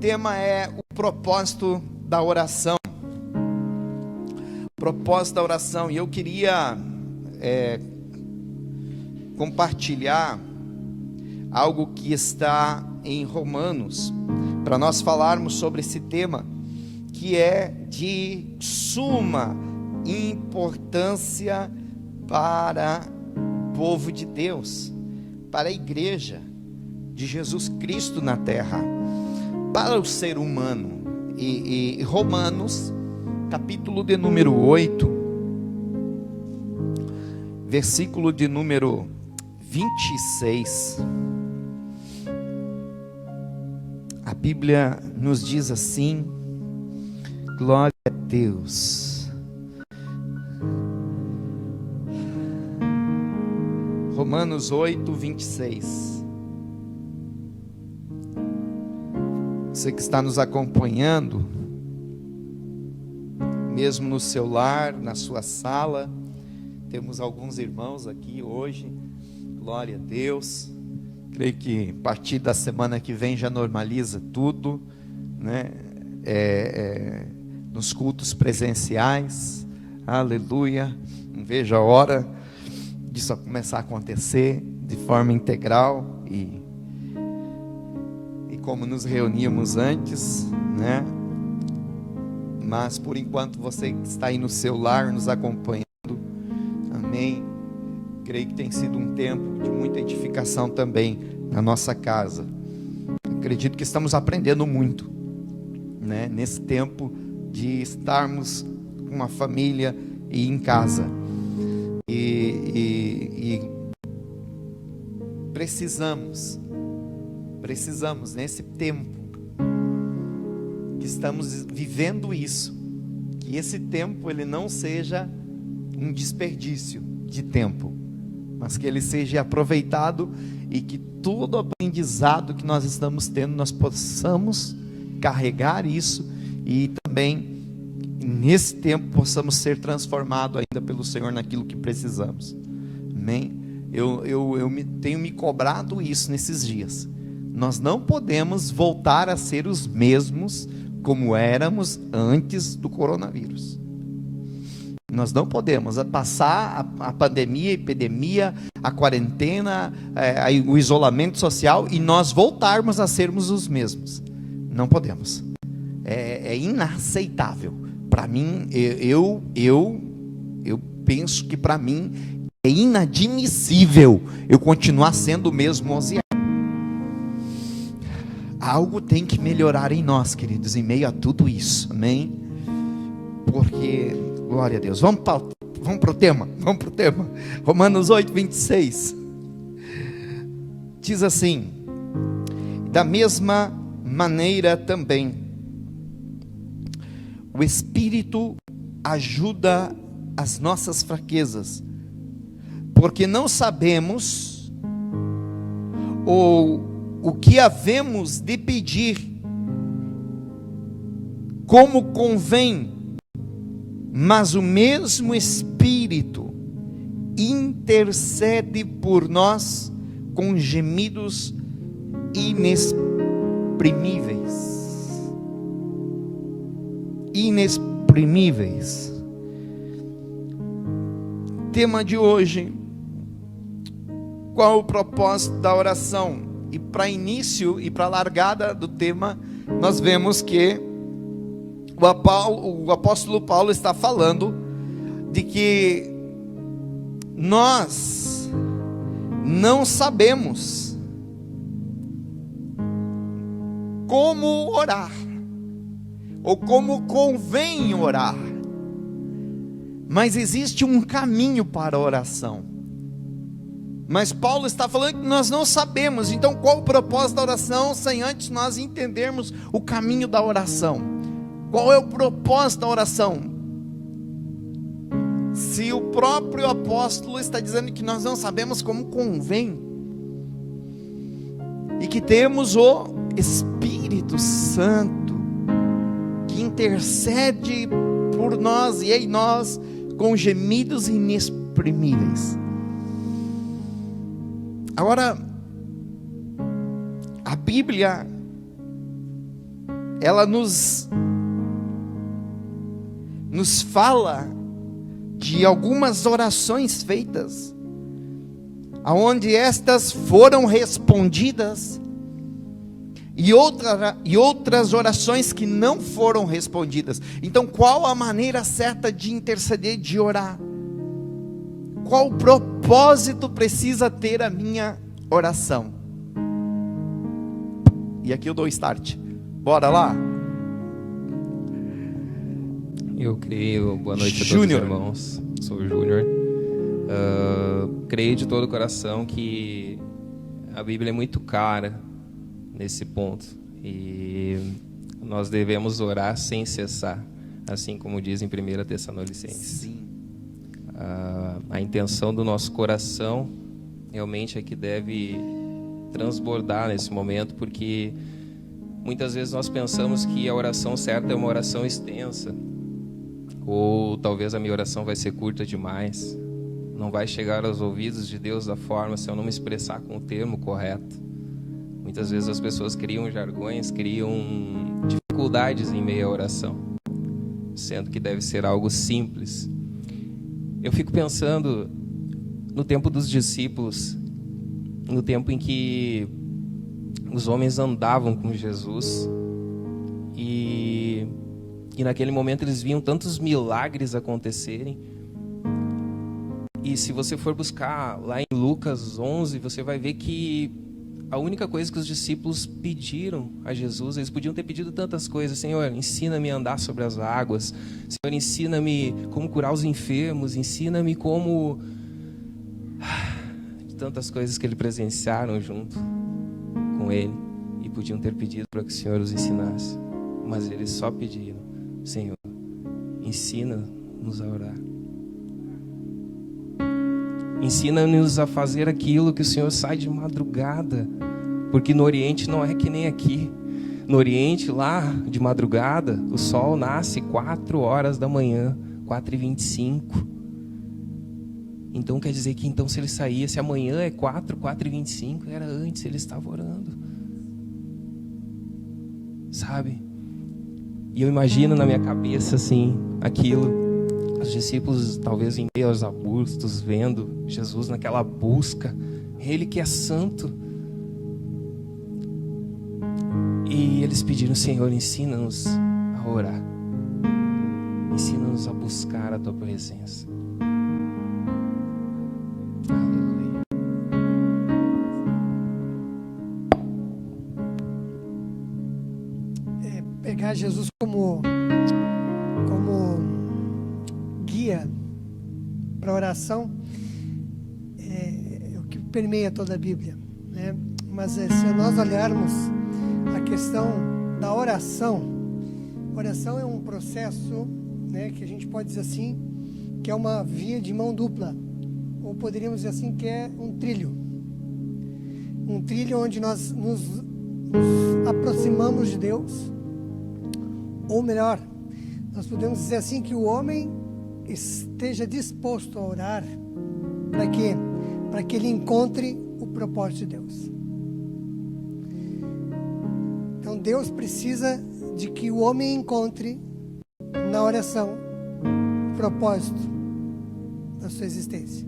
tema é o propósito da oração. Propósito da oração. E eu queria compartilhar algo que está em Romanos, para nós falarmos sobre esse tema, que é de suma importância para o povo de Deus, para a igreja de Jesus Cristo na terra, para o ser humano. E Romanos, capítulo de número 8, versículo de número 26, a Bíblia nos diz assim: glória a Deus. Romanos 8, 26. Você que está nos acompanhando, mesmo no seu lar, na sua sala, temos alguns irmãos aqui hoje, glória a Deus. Creio que a partir da semana que vem já normaliza tudo, né? Nos cultos presenciais, aleluia. Não vejo a hora disso começar a acontecer de forma integral e como nos reuníamos antes, né? Mas por enquanto você que está aí no seu lar nos acompanhando, amém. Creio que tem sido um tempo de muita edificação também na nossa casa. Acredito que estamos aprendendo muito, né? Nesse tempo de estarmos com uma família e em casa. E precisamos nesse tempo que estamos vivendo isso, que esse tempo ele não seja um desperdício de tempo, mas que ele seja aproveitado e que todo aprendizado que nós estamos tendo, nós possamos carregar isso e também nesse tempo possamos ser transformados ainda pelo Senhor naquilo que precisamos. Amém? Eu tenho me cobrado isso nesses dias. Nós não podemos voltar a ser os mesmos como éramos antes do coronavírus. Nós não podemos passar a pandemia, a epidemia, a quarentena, o isolamento social e nós voltarmos a sermos os mesmos. Não podemos. É inaceitável. Para mim, eu penso que para mim é inadmissível eu continuar sendo o mesmo 11 anos. Algo tem que melhorar em nós, queridos, em meio a tudo isso, amém? Porque, glória a Deus, vamos para o tema, Romanos 8, 26, diz assim: da mesma maneira também, o Espírito ajuda as nossas fraquezas, porque não sabemos o que havemos de pedir como convém, mas o mesmo Espírito intercede por nós com gemidos inexprimíveis. Tema de hoje: qual o propósito da oração? E para início e para a largada do tema, nós vemos que o apóstolo Paulo está falando de que nós não sabemos como orar, ou como convém orar, mas existe um caminho para a oração. Mas Paulo está falando que nós não sabemos. Então qual o propósito da oração, sem antes nós entendermos o caminho da oração? Qual é o propósito da oração? Se o próprio apóstolo está dizendo que nós não sabemos como convém, e que temos o Espírito Santo que intercede por nós e em nós com gemidos inexprimíveis. Agora, a Bíblia ela nos fala de algumas orações feitas, aonde estas foram respondidas, e outras orações que não foram respondidas. Então, qual a maneira certa de interceder, de orar? Qual propósito precisa ter a minha oração? E aqui eu dou start. Bora lá? Eu creio, boa noite a todos os irmãos, sou o Júnior. Creio de todo o coração que a Bíblia é muito clara nesse ponto, e nós devemos orar sem cessar, assim como diz em 1 Tessalonicenses. Sim. A intenção do nosso coração realmente é que deve transbordar nesse momento, porque muitas vezes nós pensamos que a oração certa é uma oração extensa, ou talvez a minha oração vai ser curta demais, não vai chegar aos ouvidos de Deus da forma se eu não me expressar com o termo correto. Muitas vezes as pessoas criam jargões, criam dificuldades em meio à oração, sendo que deve ser algo simples. Eu fico pensando no tempo dos discípulos, no tempo em que os homens andavam com Jesus, e naquele momento eles viam tantos milagres acontecerem. E se você for buscar lá em Lucas 11, você vai ver que a única coisa que os discípulos pediram a Jesus, eles podiam ter pedido tantas coisas: Senhor, ensina-me a andar sobre as águas, Senhor, ensina-me como curar os enfermos, ensina-me como... tantas coisas que eles presenciaram junto com ele, e podiam ter pedido para que o Senhor os ensinasse, mas eles só pediram: Senhor, ensina-nos a orar, ensina-nos a fazer aquilo que o Senhor sai de madrugada, porque no Oriente não é que nem aqui. No Oriente, lá de madrugada, o sol nasce 4 horas da manhã, 4h25. Então quer dizer que se ele saía, se amanhã é 4h25, era antes, ele estava orando, sabe? E eu imagino na minha cabeça assim, aquilo, os discípulos talvez em meio aos arbustos, vendo Jesus naquela busca, ele que é santo, e eles pediram: Senhor, ensina-nos a orar, ensina-nos a buscar a tua presença. Aleluia. Pegar Jesus como guia para oração é o que permeia toda a Bíblia, né? Mas se nós olharmos a questão da oração é um processo, né, que a gente pode dizer assim, que é uma via de mão dupla, ou poderíamos dizer assim que é um trilho onde nós nos aproximamos de Deus, ou melhor, nós podemos dizer assim que o homem esteja disposto a orar. Para quê? Para que ele encontre o propósito de Deus. Então Deus precisa de que o homem encontre na oração o propósito da sua existência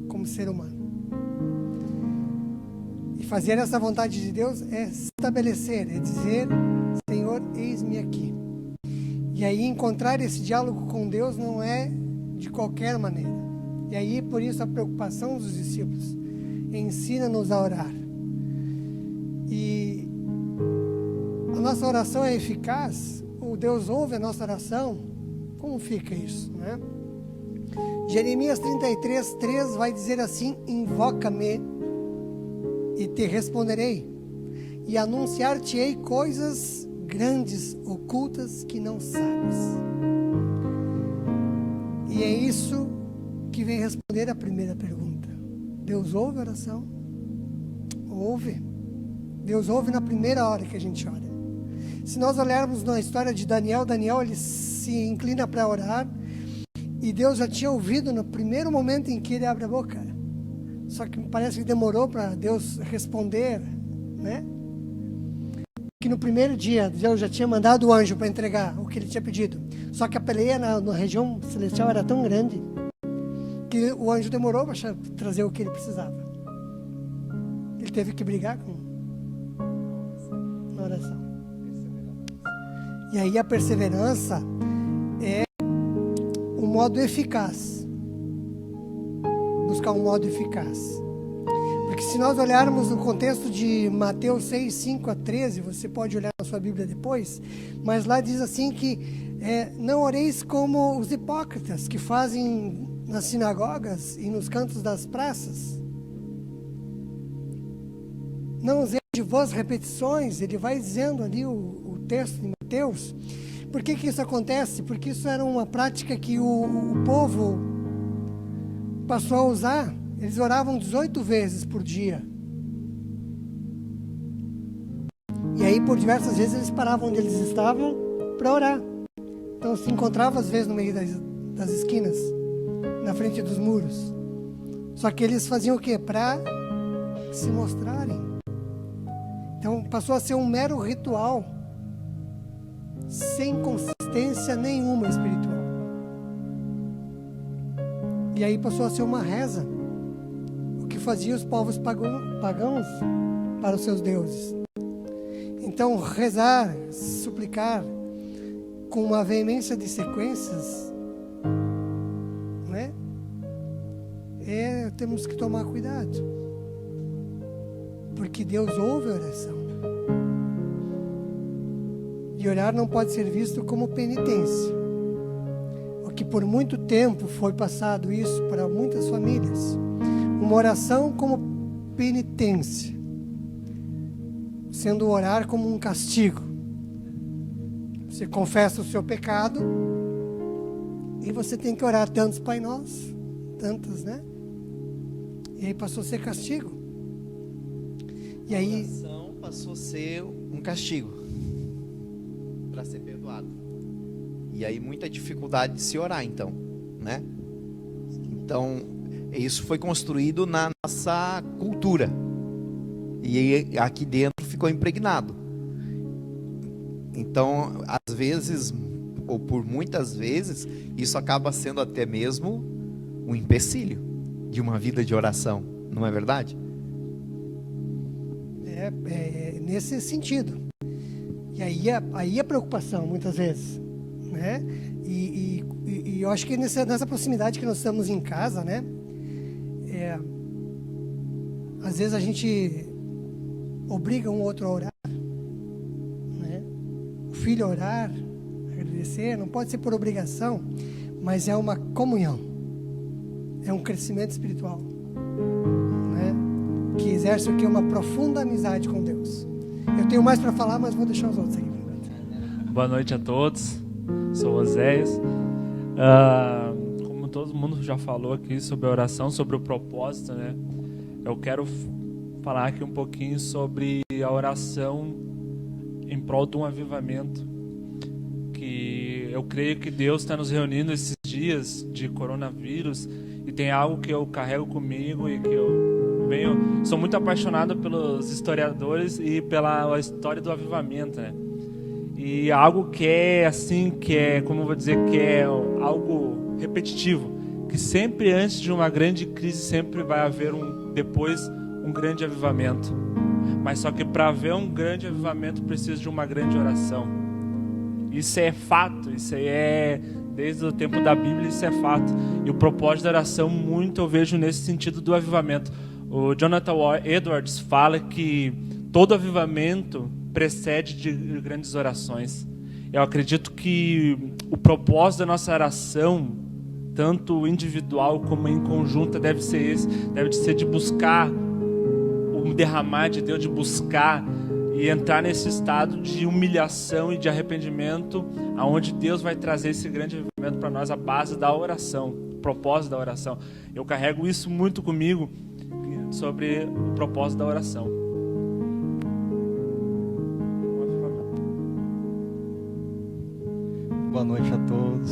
como ser humano. E fazer essa vontade de Deus é estabelecer, é dizer: Senhor, eis-me aqui. E aí encontrar esse diálogo com Deus não é de qualquer maneira. E aí por isso a preocupação dos discípulos: ensina-nos a orar. E a nossa oração é eficaz? O Deus ouve a nossa oração? Como fica isso, né? Jeremias 33:3 vai dizer assim: invoca-me e te responderei, e anunciar-te-ei coisas grandes, ocultas, que não sabes. E é isso que vem responder a primeira pergunta. Deus ouve a oração? Ouve. Deus ouve na primeira hora que a gente ora. Se nós olharmos na história de Daniel, ele se inclina para orar, e Deus já tinha ouvido no primeiro momento em que ele abre a boca. Só que parece que demorou para Deus responder, né? que no primeiro dia Deus já tinha mandado o anjo para entregar o que ele tinha pedido. Só que a peleia na região celestial era tão grande que o anjo demorou para trazer o que ele precisava. Ele teve que brigar na oração. E aí a perseverança é um modo eficaz. Buscar um modo eficaz. Porque se nós olharmos no contexto de Mateus 6, 5 a 13, você pode olhar na sua Bíblia depois, mas lá diz assim que não oreis como os hipócritas que fazem nas sinagogas e nos cantos das praças. Não usei de vós repetições, ele vai dizendo ali o texto de Mateus. Por que isso acontece? Porque isso era uma prática que o povo passou a usar. Eles oravam 18 vezes por dia. E aí, por diversas vezes, eles paravam onde eles estavam para orar. Então, se encontrava às vezes no meio das esquinas, na frente dos muros. Só que eles faziam o quê? Para se mostrarem. Então, passou a ser um mero ritual, sem consistência nenhuma espiritual. E aí passou a ser uma reza, o que fazia os povos pagãos para os seus deuses. Então, rezar, suplicar, com uma veemência de sequências, né? Temos que tomar cuidado, porque Deus ouve a oração. E orar não pode ser visto como penitência, o que por muito tempo foi passado isso para muitas famílias. Uma oração como penitência, sendo orar como um castigo. Você confessa o seu pecado e você tem que orar tantos Pai Nosso, tantas, né? E aí passou a ser castigo. E aí a oração passou a ser um castigo para ser perdoado. E aí muita dificuldade de se orar, então, né? Então, isso foi construído na nossa cultura. E aqui dentro ficou impregnado. Então, às vezes, ou por muitas vezes, isso acaba sendo até mesmo um empecilho de uma vida de oração, não é verdade? É nesse sentido. E aí a preocupação, muitas vezes, né? E eu acho que nessa proximidade que nós estamos em casa, né? Às vezes a gente obriga um outro a orar, né? O filho a orar, agradecer, não pode ser por obrigação, mas é uma comunhão, é um crescimento espiritual, né? Que exerce o que? Uma profunda amizade com Deus. Eu tenho mais para falar, mas vou deixar os outros aqui. Boa noite a todos, sou Oséias. Como todo mundo já falou aqui sobre a oração, sobre o propósito, né? Eu quero falar aqui um pouquinho sobre a oração em prol de um avivamento, que eu creio que Deus está nos reunindo esses dias de coronavírus, e tem algo que eu carrego comigo e que eu sou muito apaixonado pelos historiadores e pela história do avivamento, né? E algo que é assim, que é, como eu vou dizer, que é algo repetitivo, que sempre antes de uma grande crise sempre vai haver depois um grande avivamento. Mas só que para haver um grande avivamento precisa de uma grande oração. Isso é fato, isso é desde o tempo da Bíblia, isso é fato. E o propósito da oração muito eu vejo nesse sentido do avivamento. O Jonathan Edwards fala que todo avivamento precede de grandes orações. Eu acredito que o propósito da nossa oração, tanto individual como em conjunta, deve ser esse, deve ser de buscar o derramar de Deus, de buscar e entrar nesse estado de humilhação e de arrependimento, aonde Deus vai trazer esse grande avivamento para nós, a base da oração, o propósito da oração. Eu carrego isso muito comigo sobre o propósito da oração. Boa noite a todos.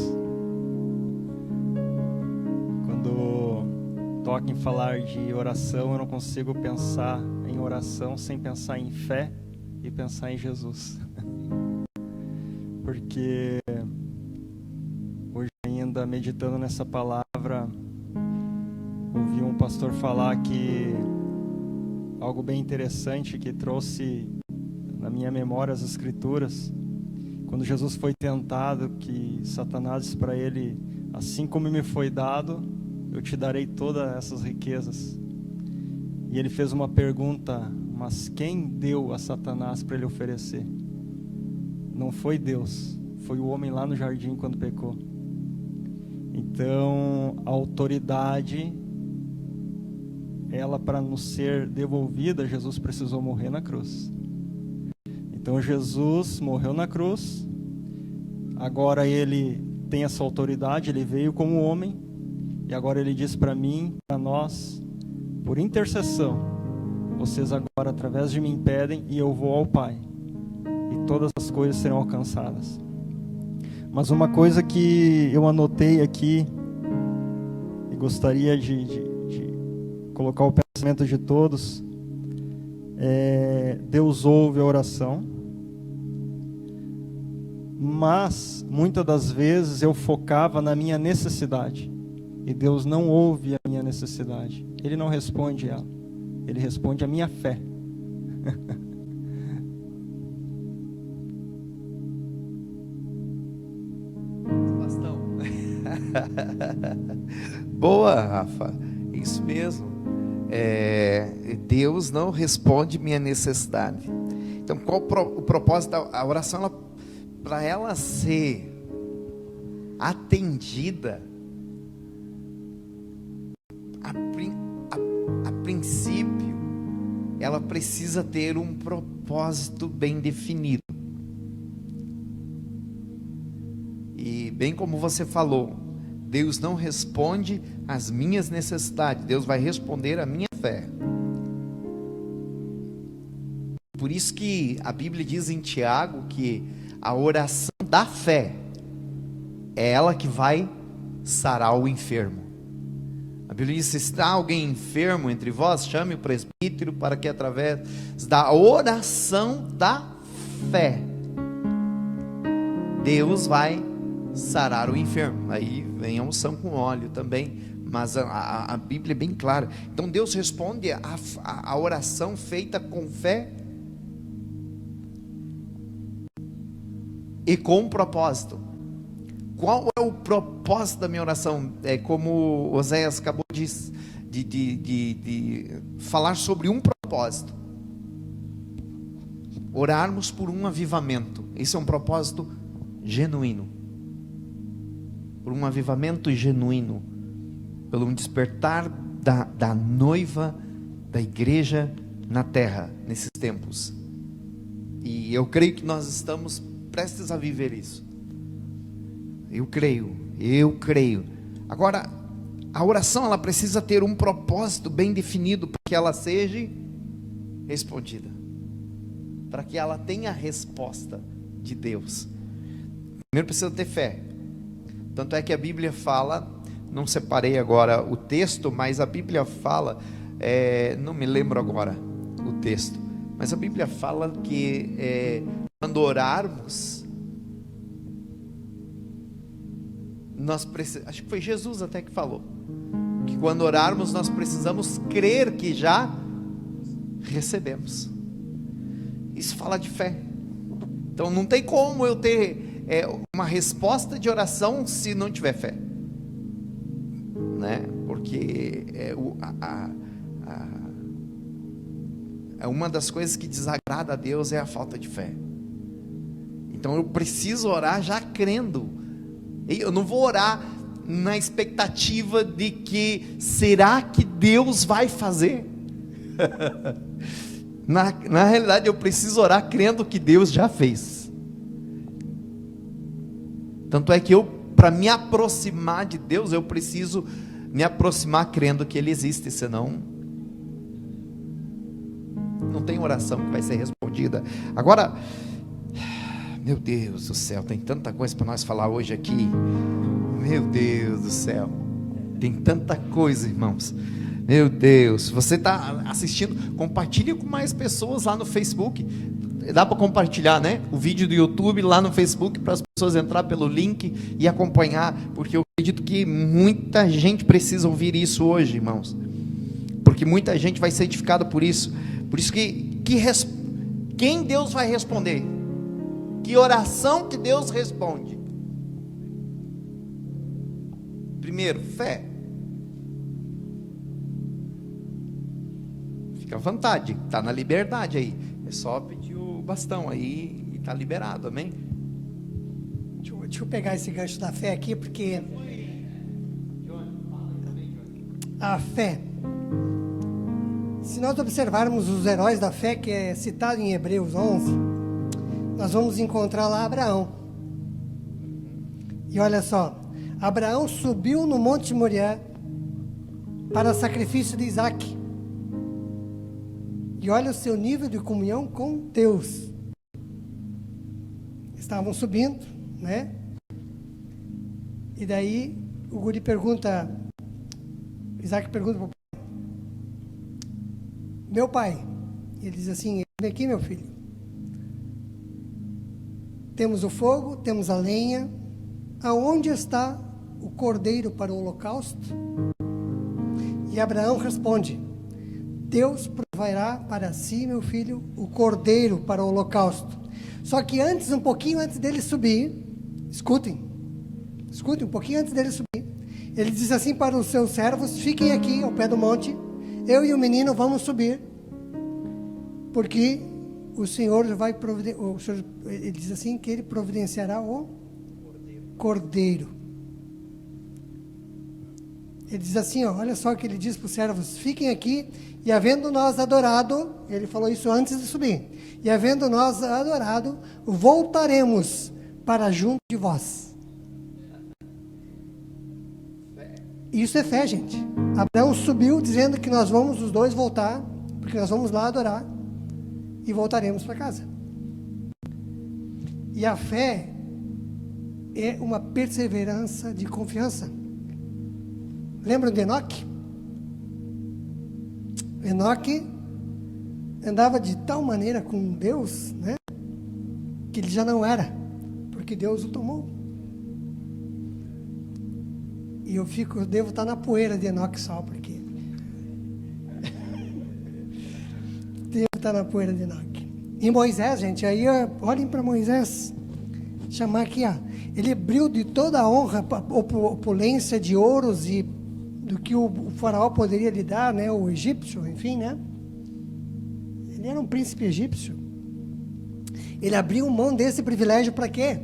Quando toca em falar de oração, eu não consigo pensar em oração sem pensar em fé e pensar em Jesus. Porque hoje ainda meditando nessa palavra, ouvi um pastor falar que algo bem interessante que trouxe na minha memória as Escrituras. Quando Jesus foi tentado, que Satanás disse para ele: assim como me foi dado, eu te darei todas essas riquezas. E ele fez uma pergunta: mas quem deu a Satanás para ele oferecer? Não foi Deus, foi o homem lá no jardim quando pecou. Então, a autoridade, ela, para nos ser devolvida, Jesus precisou morrer na cruz. Então Jesus morreu na cruz, agora ele tem essa autoridade, ele veio como homem, e agora ele diz para mim, para nós, por intercessão, vocês agora através de mim pedem e eu vou ao Pai, e todas as coisas serão alcançadas. Mas uma coisa que eu anotei aqui, e gostaria de colocar o pensamento de todos, Deus ouve a oração, mas muitas das vezes eu focava na minha necessidade, e Deus não ouve a minha necessidade, Ele não responde ela, Ele responde a minha fé. Bastão. Boa, Rafa, isso mesmo. Deus não responde minha necessidade. Então, qual o propósito da oração? Para ela ser atendida, a princípio, ela precisa ter um propósito bem definido. E bem como você falou, Deus não responde às minhas necessidades, Deus vai responder à minha fé. Por isso que a Bíblia diz em Tiago que a oração da fé é ela que vai sarar o enfermo. A Bíblia diz: se está alguém enfermo entre vós, chame o presbítero para que através da oração da fé, Deus vai sarar o enfermo. Aí vem a unção com óleo também, mas a Bíblia é bem clara. Então Deus responde a oração feita com fé e com propósito. Qual é o propósito da minha oração? É como Oséias acabou de falar sobre um propósito: orarmos por um avivamento. Esse é um propósito genuíno, por um avivamento genuíno, pelo um despertar da noiva da igreja na terra, nesses tempos. E eu creio que nós estamos prestes a viver isso. Eu creio. Agora, a oração, ela precisa ter um propósito bem definido, para que ela seja respondida, para que ela tenha a resposta de Deus. Primeiro precisa ter fé. Tanto é que a Bíblia fala, não separei agora o texto, mas a Bíblia fala, não me lembro agora o texto, mas a Bíblia fala que quando orarmos, acho que foi Jesus até que falou, que quando orarmos nós precisamos crer que já recebemos. Isso fala de fé. Então não tem como eu ter uma resposta de oração se não tiver fé, né? Porque uma das coisas que desagrada a Deus é a falta de fé. Então eu preciso orar já crendo. Eu não vou orar na expectativa de que será que Deus vai fazer. Na realidade eu preciso orar crendo que Deus já fez. Tanto é que para me aproximar de Deus, eu preciso me aproximar crendo que Ele existe, senão não tem oração que vai ser respondida. Agora, meu Deus do céu, tem tanta coisa para nós falar hoje aqui. Meu Deus do céu, tem tanta coisa, irmãos. Meu Deus, se você está assistindo, compartilhe com mais pessoas lá no Facebook. Dá para compartilhar, né? O vídeo do YouTube lá no Facebook para as pessoas entrar pelo link e acompanhar, porque eu acredito que muita gente precisa ouvir isso hoje, irmãos. Porque muita gente vai ser edificada por isso. Por isso quem Deus vai responder? Que oração que Deus responde? Primeiro, fé. Fica à vontade, está na liberdade aí. É só pedir o bastão aí e está liberado, amém? Deixa eu pegar esse gancho da fé aqui, porque a fé, se nós observarmos os heróis da fé, que é citado em Hebreus 11, nós vamos encontrar lá Abraão. E olha só, Abraão subiu no Monte Moriá para o sacrifício de Isaac. E olha o seu nível de comunhão com Deus. Estavam subindo, né? E daí o guri pergunta, Isaac pergunta para o pai: meu pai, ele diz assim: vem aqui, meu filho. Temos o fogo, temos a lenha. Aonde está o cordeiro para o holocausto? E Abraão responde: Deus proverá para si, meu filho, o cordeiro para o holocausto. Só que antes, um pouquinho antes dele subir, escutem um pouquinho antes dele subir, ele diz assim para os seus servos: fiquem aqui ao pé do monte, eu e o menino vamos subir, porque o Senhor vai providenciar, ele diz assim que ele providenciará o cordeiro. Ele diz assim, ó, olha só o que ele diz para os servos: fiquem aqui, e havendo nós adorado, ele falou isso antes de subir, e havendo nós adorado, voltaremos para junto de vós. Isso é fé, gente. Abraão subiu dizendo que nós vamos os dois voltar, porque nós vamos lá adorar, e voltaremos para casa. E a fé é uma perseverança de confiança. Lembram de Enoque? Enoque andava de tal maneira com Deus, né, que ele já não era, porque Deus o tomou. E eu devo estar na poeira de Enoque só, porque devo estar na poeira de Enoque. E Moisés, gente, aí olhem para Moisés, chamar aqui, ó, ele abriu de toda a honra, opulência de ouros e do que o faraó poderia lhe dar, né, o egípcio, enfim, né? Ele era um príncipe egípcio. Ele abriu mão desse privilégio para quê?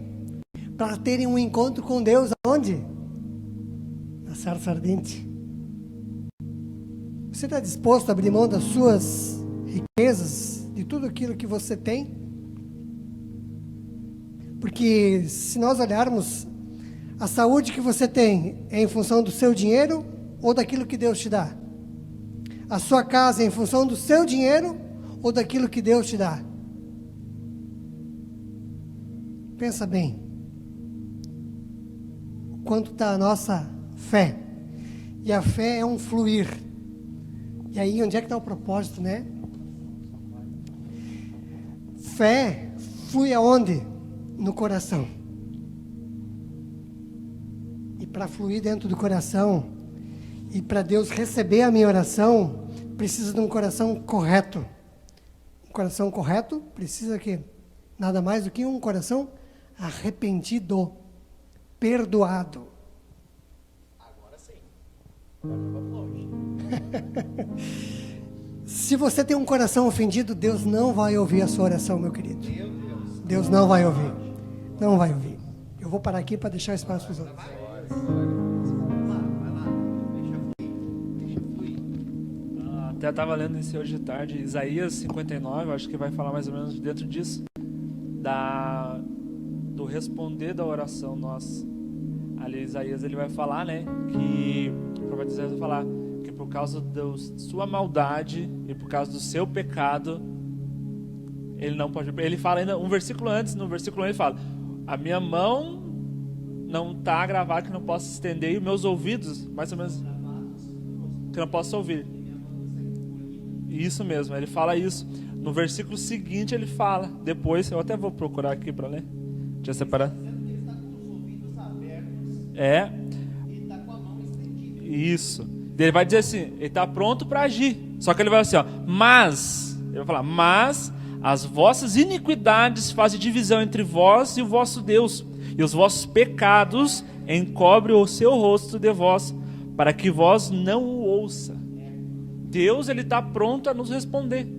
Para terem um encontro com Deus, aonde? Na sarça ardente. Você está disposto a abrir mão das suas riquezas, de tudo aquilo que você tem? Porque se nós olharmos, a saúde que você tem é em função do seu dinheiro ou daquilo que Deus te dá? A sua casa é em função do seu dinheiro ou daquilo que Deus te dá? Pensa bem. Quanto está a nossa fé? E a fé é um fluir. E aí, onde é que está o propósito, né? Fé flui aonde? No coração. E para fluir dentro do coração, e para Deus receber a minha oração, precisa de um coração correto. Um coração correto precisa que nada mais do que um coração arrependido, perdoado. Agora sim. Agora vamos longe. Se você tem um coração ofendido, Deus não vai ouvir a sua oração, meu querido. Deus não vai ouvir. Não vai ouvir. Eu vou parar aqui para deixar espaço para os outros. Até estava lendo isso hoje de tarde, Isaías 59, acho que vai falar mais ou menos dentro disso, do responder da oração nossa. Ali Isaías ele vai falar, né, que o profeta Isaías vai falar que por causa da sua maldade e por causa do seu pecado, ele não pode. Ele fala ainda um versículo antes, no versículo 1 ele fala: a minha mão não está gravada que não possa estender, e os meus ouvidos, mais ou menos, que não possa ouvir. Isso mesmo, ele fala isso. no versículo seguinte ele fala, depois, eu até vou procurar aqui para ler. Deixa eu separar. É. Isso. Ele vai dizer assim, ele está pronto para agir. Só que ele vai assim, ó, ele vai falar, mas as vossas iniquidades fazem divisão entre vós e o vosso Deus, e os vossos pecados encobrem o seu rosto de vós, para que vós não o ouça. Deus, ele está pronto a nos responder.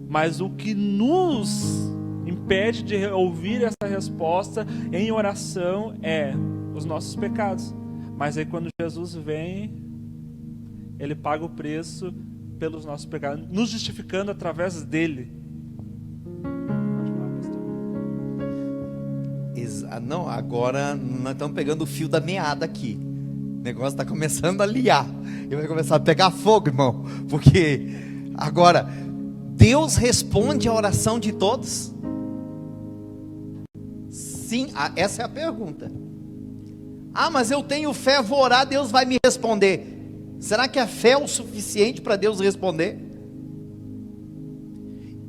Mas o que nos impede de ouvir essa resposta em oração é os nossos pecados. Mas aí quando Jesus vem, ele paga o preço pelos nossos pecados, nos justificando através dele. Não, agora nós estamos pegando o fio da meada aqui. O negócio está começando a liar. E vai começar a pegar fogo, irmão. Porque agora, Deus responde a oração de todos? Sim, essa é a pergunta. Mas eu tenho fé, vou orar, Deus vai me responder. Será que a fé é o suficiente para Deus responder?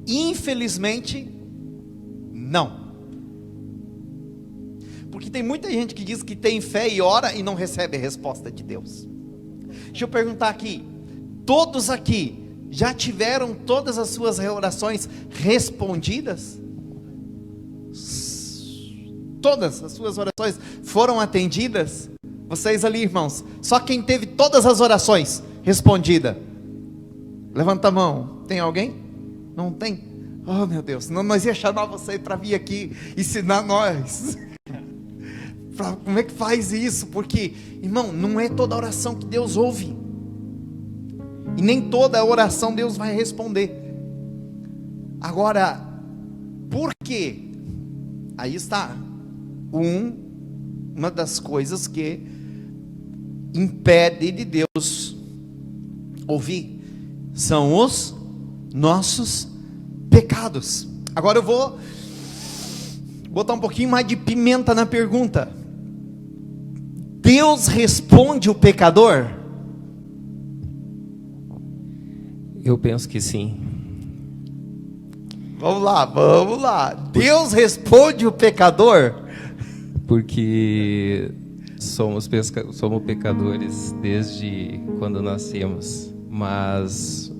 Infelizmente, não. Porque tem muita gente que diz que tem fé e ora e não recebe a resposta de Deus. Deixa eu perguntar aqui, todos aqui já tiveram todas as suas orações respondidas? Todas as suas orações foram atendidas? Vocês ali, irmãos, só quem teve todas as orações respondidas, levanta a mão. Tem alguém? Não tem? Oh meu Deus, senão nós ia chamar você para vir aqui ensinar nós. Como é que faz isso? Porque, irmão, não é toda oração que Deus ouve, e nem toda oração Deus vai responder. Agora, por quê? Aí está uma das coisas que impede de Deus ouvir, são os nossos pecados. Agora eu vou botar um pouquinho mais de pimenta na pergunta. Deus responde o pecador? Eu penso que sim. Vamos lá. Deus responde o pecador? Porque somos pecadores desde quando nascemos. Mas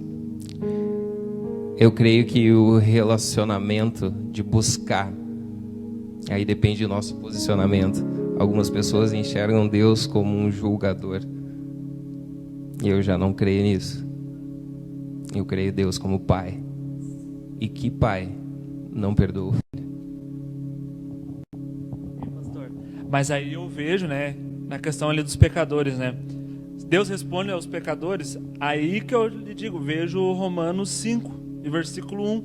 eu creio que o relacionamento de buscar, aí depende do nosso posicionamento. Algumas pessoas enxergam Deus como um julgador. Eu já não creio nisso. Eu creio em Deus como Pai. E que Pai não perdoa o filho. Mas aí eu vejo, né, na questão ali dos pecadores, né? Deus responde aos pecadores, aí que eu lhe digo, vejo Romanos 5, e versículo 1.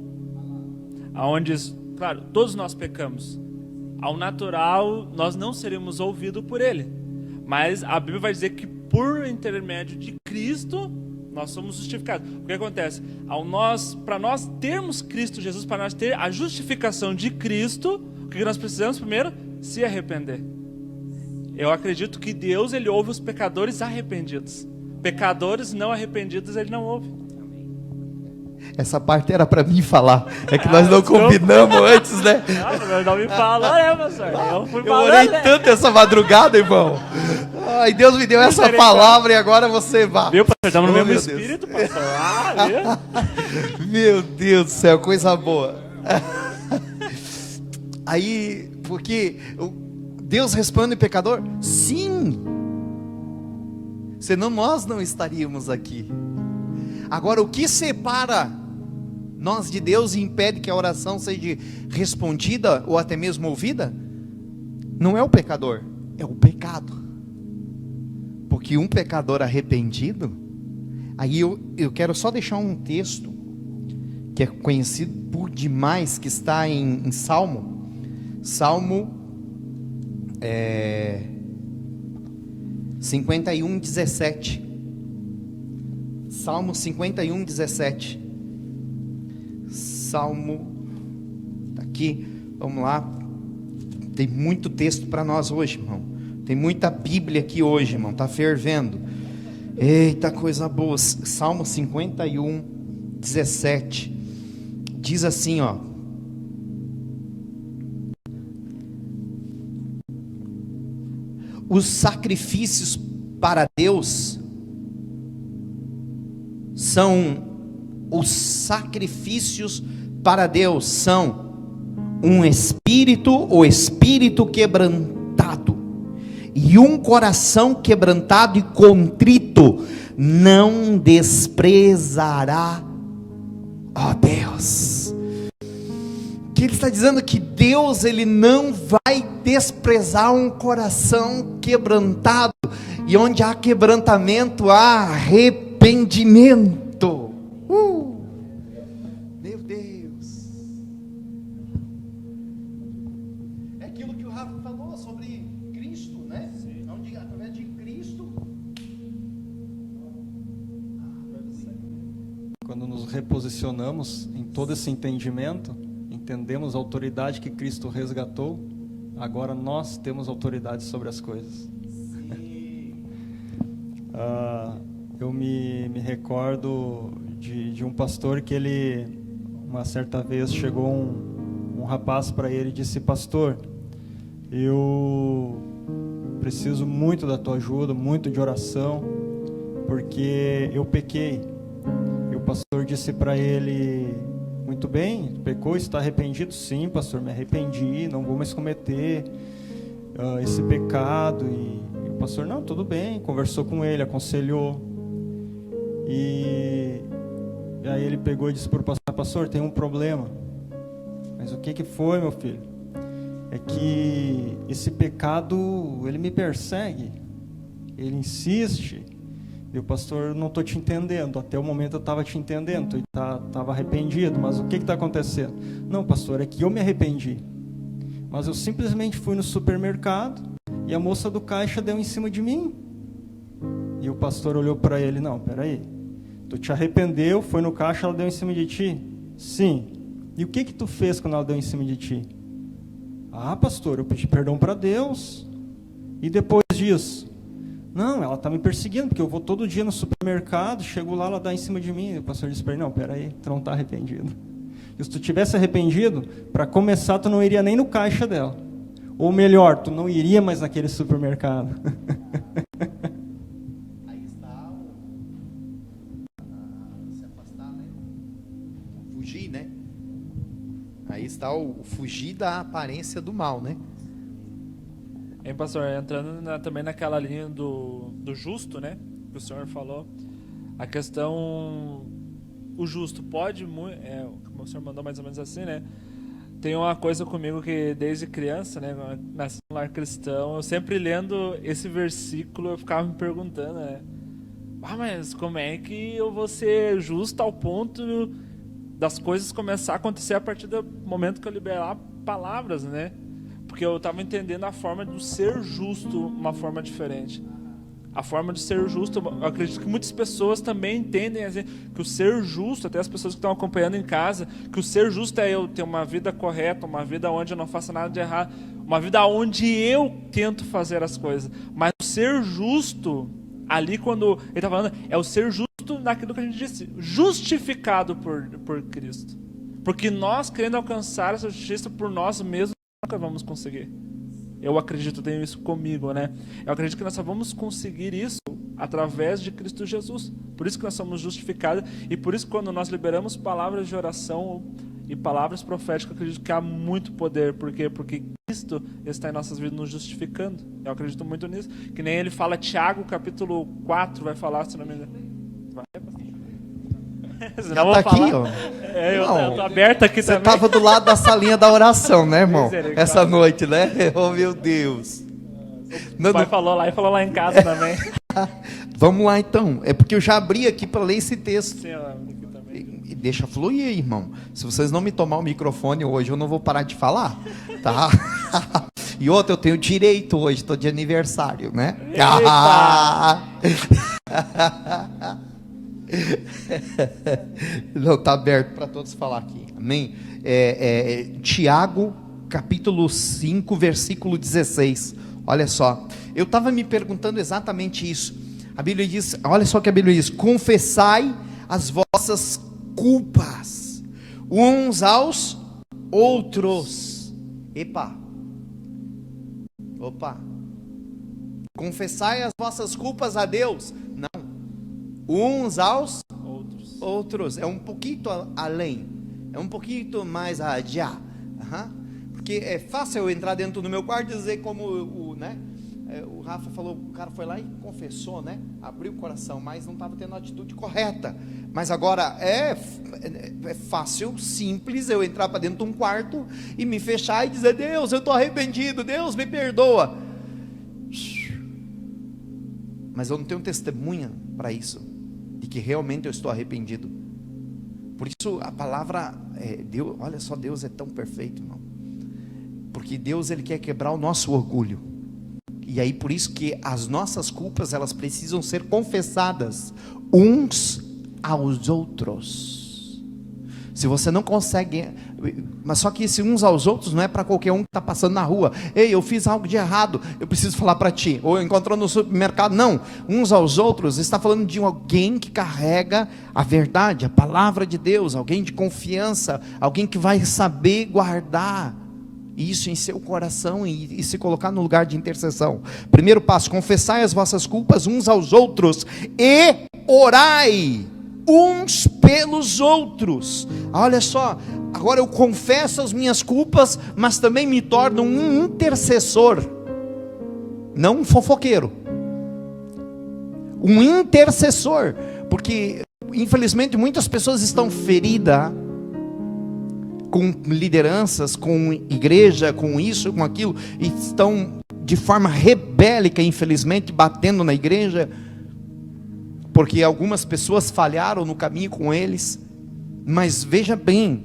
Aonde, claro, todos nós pecamos. Ao natural, nós não seremos ouvidos por Ele. Mas a Bíblia vai dizer que por intermédio de Cristo, nós somos justificados. O que acontece? Para nós termos Cristo Jesus, para nós ter a justificação de Cristo, o que nós precisamos primeiro? Se arrepender. Eu acredito que Deus, Ele ouve os pecadores arrependidos. Pecadores não arrependidos, Ele não ouve. Essa parte era para mim falar. É que nós não combinamos antes, né? Não me fala, né, pastor? Eu orei tanto essa madrugada, irmão. Ai, Deus me deu essa palavra e agora você vai. Viu, pastor? Estamos no mesmo espírito, pastor. Viu? Meu Deus do céu, coisa boa. Aí, porque Deus responde o pecador? Sim. Senão nós não estaríamos aqui. Agora, o que separa nós de Deus e impede que a oração seja respondida ou até mesmo ouvida? Não é o pecador, é o pecado. Porque um pecador arrependido, aí eu quero só deixar um texto que é conhecido por demais, que está em Salmo 51, 17. Salmo 51, 17. Salmo, está aqui, vamos lá. Tem muito texto para nós hoje, irmão. Tem muita Bíblia aqui hoje, irmão. Está fervendo. Eita, coisa boa. Salmo 51, 17. diz assim, ó: os sacrifícios para Deus são um espírito, o espírito quebrantado, e um coração quebrantado e contrito não desprezará, ó Deus. Que ele está dizendo que Deus, ele não vai desprezar um coração quebrantado, e onde há quebrantamento há arrependimento. Meu Deus, é aquilo que o Rafa falou sobre Cristo, né? Onde através de Cristo, quando nos reposicionamos em todo esse entendimento, entendemos a autoridade que Cristo resgatou, agora nós temos autoridade sobre as coisas. Eu me recordo de um pastor que ele, uma certa vez, chegou um rapaz para ele e disse: pastor, eu preciso muito da tua ajuda, muito de oração, porque eu pequei. E o pastor disse para ele: muito bem, pecou, está arrependido? Sim, pastor, me arrependi, não vou mais cometer esse pecado. E o pastor: não, tudo bem, conversou com ele, aconselhou. E aí ele pegou e disse para o pastor: pastor, tem um problema. Mas o que foi, meu filho? É que esse pecado, ele me persegue, ele insiste. E o pastor: não estou te entendendo, até o momento eu estava te entendendo, tu estava arrependido, mas o que está acontecendo? Não, pastor, é que eu me arrependi, mas eu simplesmente fui no supermercado e a moça do caixa deu em cima de mim. E o pastor olhou para ele: não, peraí, tu te arrependeu, foi no caixa, ela deu em cima de ti? Sim. E o que tu fez quando ela deu em cima de ti? Ah, pastor, eu pedi perdão para Deus. E depois disso? Não, ela está me perseguindo, porque eu vou todo dia no supermercado, chego lá, ela dá em cima de mim. E o pastor disse para ele: não, peraí, tu não está arrependido. E se tu tivesse arrependido, para começar, tu não iria nem no caixa dela. Ou melhor, tu não iria mais naquele supermercado. aí está se afastar, né? Fugir, né? Aí está o fugir da aparência do mal, né? Hein, pastor, entrando também naquela linha do justo, né, que o senhor falou, a questão, o justo pode, como o senhor mandou mais ou menos assim, né, tem uma coisa comigo que desde criança, né, nasci no lar cristão, eu sempre lendo esse versículo, eu ficava me perguntando, né, mas como é que eu vou ser justo ao ponto das coisas começar a acontecer a partir do momento que eu liberar palavras, né? Porque eu estava entendendo a forma de ser justo, uma forma diferente. A forma de ser justo, eu acredito que muitas pessoas também entendem assim, que o ser justo, até as pessoas que estão acompanhando em casa, que o ser justo é eu ter uma vida correta, uma vida onde eu não faça nada de errado, uma vida onde eu tento fazer as coisas. Mas o ser justo, ali quando ele está falando, é o ser justo naquilo que a gente disse, justificado por Cristo. Porque nós, querendo alcançar essa justiça por nós mesmos, nunca vamos conseguir. Eu acredito, tenho isso comigo, né? Eu acredito que nós só vamos conseguir isso através de Cristo Jesus. Por isso que nós somos justificados e por isso que quando nós liberamos palavras de oração e palavras proféticas, eu acredito que há muito poder. Por quê? Porque Cristo está em nossas vidas nos justificando. Eu acredito muito nisso. Que nem ele fala, Tiago, capítulo 4, vai falar, se não me engano. Vai, pastor. Já está aqui, ó. Eu tô aberto aqui você também. Você estava do lado da salinha da oração, né, irmão? Essa noite, né? Oh, meu Deus. O pai falou lá e falou lá em casa também. Vamos lá, então. É porque eu já abri aqui para ler esse texto. Sim, aqui também. E deixa fluir aí, irmão. Se vocês não me tomar o microfone hoje, eu não vou parar de falar, tá? E outra, eu tenho direito hoje, estou de aniversário, né? Não, está aberto para todos falar aqui, amém? Tiago, capítulo 5, versículo 16. Olha só, eu estava me perguntando exatamente isso. A Bíblia diz, olha só o que a Bíblia diz: confessai as vossas culpas uns aos outros. Opa. Confessai as vossas culpas a Deus. Não. Uns aos outros. É um pouquinho além. É um pouquinho mais adiante. Porque é fácil eu entrar dentro do meu quarto e dizer como o Rafa falou, o cara foi lá e confessou, né? Abriu o coração, mas não estava tendo a atitude correta. Mas agora é fácil, simples, eu entrar para dentro de um quarto e me fechar e dizer: Deus, eu estou arrependido, Deus me perdoa. Mas eu não tenho testemunha para isso, de que realmente eu estou arrependido. Por isso a palavra, Deus, olha só, Deus é tão perfeito, irmão. Porque Deus, Ele quer quebrar o nosso orgulho. E aí por isso que as nossas culpas, elas precisam ser confessadas uns aos outros. Se você não consegue, mas só que esse uns aos outros não é para qualquer um que está passando na rua. Ei, eu fiz algo de errado, eu preciso falar para ti. Ou encontrou no supermercado. Não, uns aos outros está falando de alguém que carrega a verdade, a palavra de Deus, alguém de confiança, alguém que vai saber guardar isso em seu coração e se colocar no lugar de intercessão. Primeiro passo: confessai as vossas culpas uns aos outros e orai uns pelos outros. Olha só, agora eu confesso as minhas culpas, mas também me torno um intercessor, não um fofoqueiro, um intercessor, porque infelizmente muitas pessoas estão feridas com lideranças, com igreja, com isso, com aquilo, e estão de forma rebélica, infelizmente, batendo na igreja, porque algumas pessoas falharam no caminho com eles. Mas veja bem,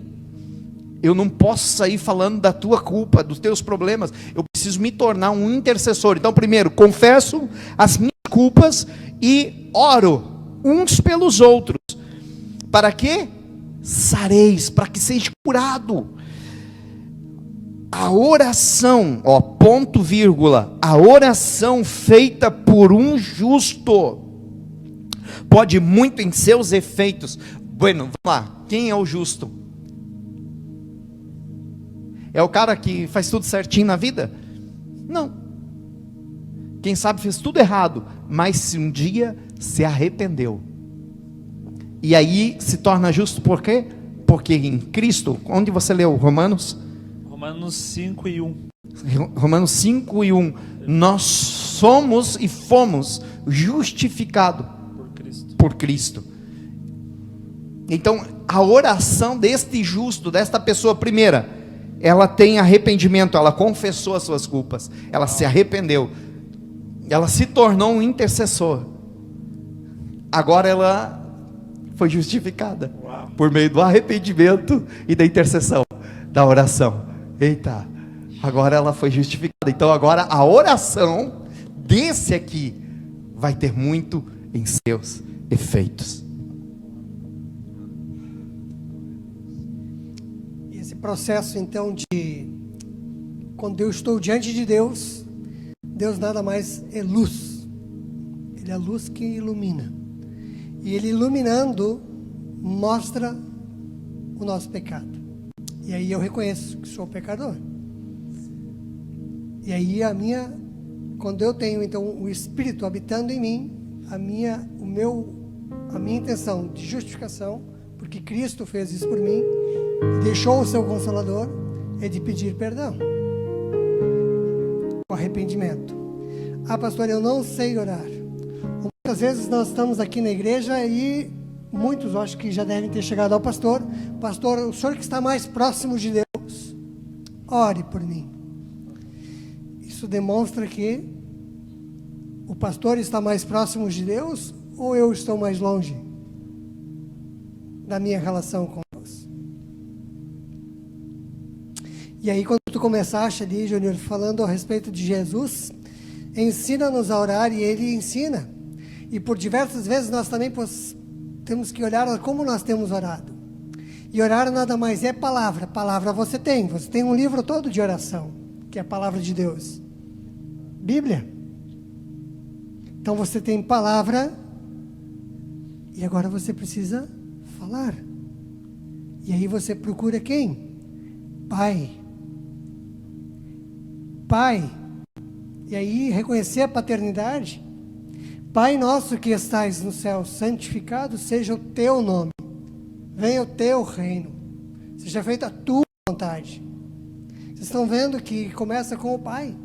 eu não posso sair falando da tua culpa, dos teus problemas. Eu preciso me tornar um intercessor. Então, primeiro, confesso as minhas culpas e oro uns pelos outros. Para quê? Sareis, para que seja curado. A oração, ponto vírgula, a oração feita por um justo pode muito em seus efeitos. Bueno, vamos lá, quem é o justo? É o cara que faz tudo certinho na vida? Não. Quem sabe fez tudo errado, mas se um dia se arrependeu, e aí se torna justo. Por quê? Porque em Cristo, onde você leu? Romanos 5:1. Romanos 5:1. Nós somos e fomos justificados por Cristo. Então a oração deste justo, desta pessoa, primeira, ela tem arrependimento, ela confessou as suas culpas, ela se arrependeu, ela se tornou um intercessor. Agora ela foi justificada por meio do arrependimento e da intercessão, da oração. Eita, agora ela foi justificada. Então agora a oração desse aqui vai ter muito em seus efeitos. Esse processo então de, quando eu estou diante de Deus, Deus nada mais é luz. Ele é a luz que ilumina. E Ele iluminando mostra o nosso pecado. E aí eu reconheço que sou pecador. E aí quando eu tenho então o Espírito habitando em mim, a minha intenção de justificação, porque Cristo fez isso por mim, deixou o seu Consolador, é de pedir perdão, o arrependimento. Pastor, eu não sei orar. Muitas vezes nós estamos aqui na igreja e muitos, acho que já devem ter chegado ao pastor: pastor, o senhor que está mais próximo de Deus, ore por mim. Isso demonstra que o pastor está mais próximo de Deus, ou eu estou mais longe da minha relação com Deus? E aí quando tu começaste ali, Júnior, falando a respeito de Jesus, ensina-nos a orar, e Ele ensina. E por diversas vezes nós também temos que olhar como nós temos orado. E orar nada mais é palavra. Palavra você tem um livro todo de oração, que é a palavra de Deus, Bíblia. Então você tem palavra, e agora você precisa falar. E aí você procura quem? Pai. Pai. E aí reconhecer a paternidade. Pai nosso que estais no céu, santificado seja o teu nome. Venha o teu reino. Seja feita a tua vontade. Vocês estão vendo que começa com o Pai.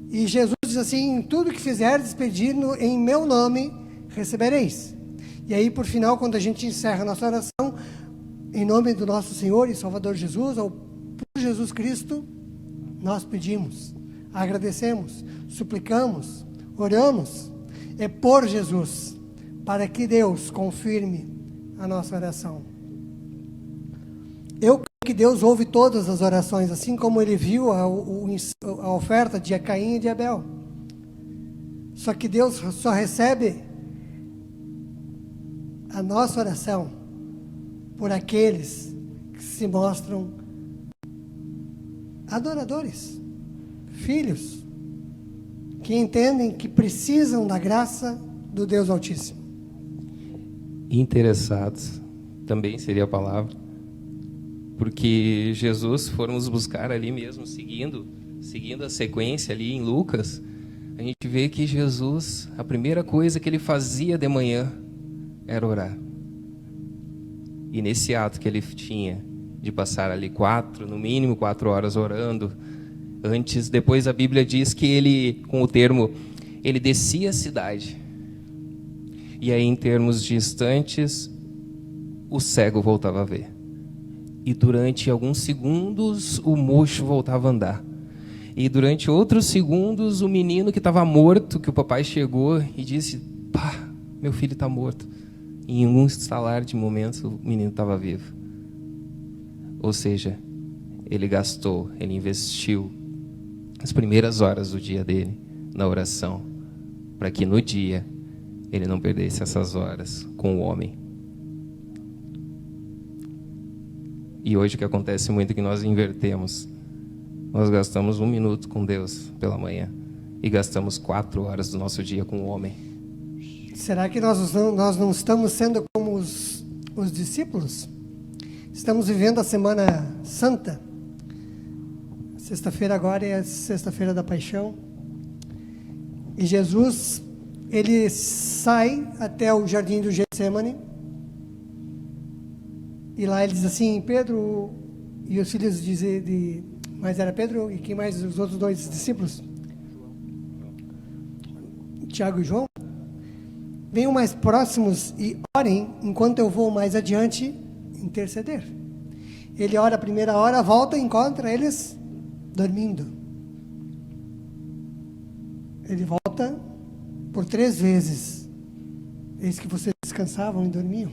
E Jesus diz assim: tudo que fizerdes pedir em meu nome, recebereis. E aí, por final, quando a gente encerra a nossa oração, em nome do nosso Senhor e Salvador Jesus, ou por Jesus Cristo, nós pedimos, agradecemos, suplicamos, oramos. É por Jesus, para que Deus confirme a nossa oração. Eu creio que Deus ouve todas as orações, assim como Ele viu a oferta de Caim e de Abel. Só que Deus só recebe a nossa oração por aqueles que se mostram adoradores, filhos, que entendem que precisam da graça do Deus Altíssimo. Interessados, também seria a palavra. Porque Jesus, formos buscar ali mesmo, seguindo a sequência ali em Lucas, a gente vê que Jesus, a primeira coisa que ele fazia de manhã era orar. E nesse ato que ele tinha de passar ali no mínimo 4 horas orando, depois a Bíblia diz que ele, com o termo, ele descia a cidade. E aí, em termos de instantes, o cego voltava a ver. E durante alguns segundos, o mocho voltava a andar. E durante outros segundos, o menino que estava morto, que o papai chegou e disse: pá, meu filho está morto. E em um estalar de momentos, o menino estava vivo. Ou seja, ele investiu as primeiras horas do dia dele na oração, para que no dia ele não perdesse essas horas com o homem. E hoje o que acontece muito é que nós invertemos. Nós gastamos 1 minuto com Deus pela manhã e gastamos 4 horas do nosso dia com o homem. Será que nós não estamos sendo como os discípulos? Estamos vivendo a Semana Santa. Sexta-feira agora é a Sexta-feira da Paixão. E Jesus, ele sai até o jardim do Getsemane. E lá ele diz assim: Pedro e os filhos mas era Pedro e quem mais? Os outros 2 discípulos? Tiago e João. Venham mais próximos e orem enquanto eu vou mais adiante interceder. Ele ora a primeira hora, volta e encontra eles dormindo. Ele volta por 3 vezes. Eis que vocês descansavam e dormiam.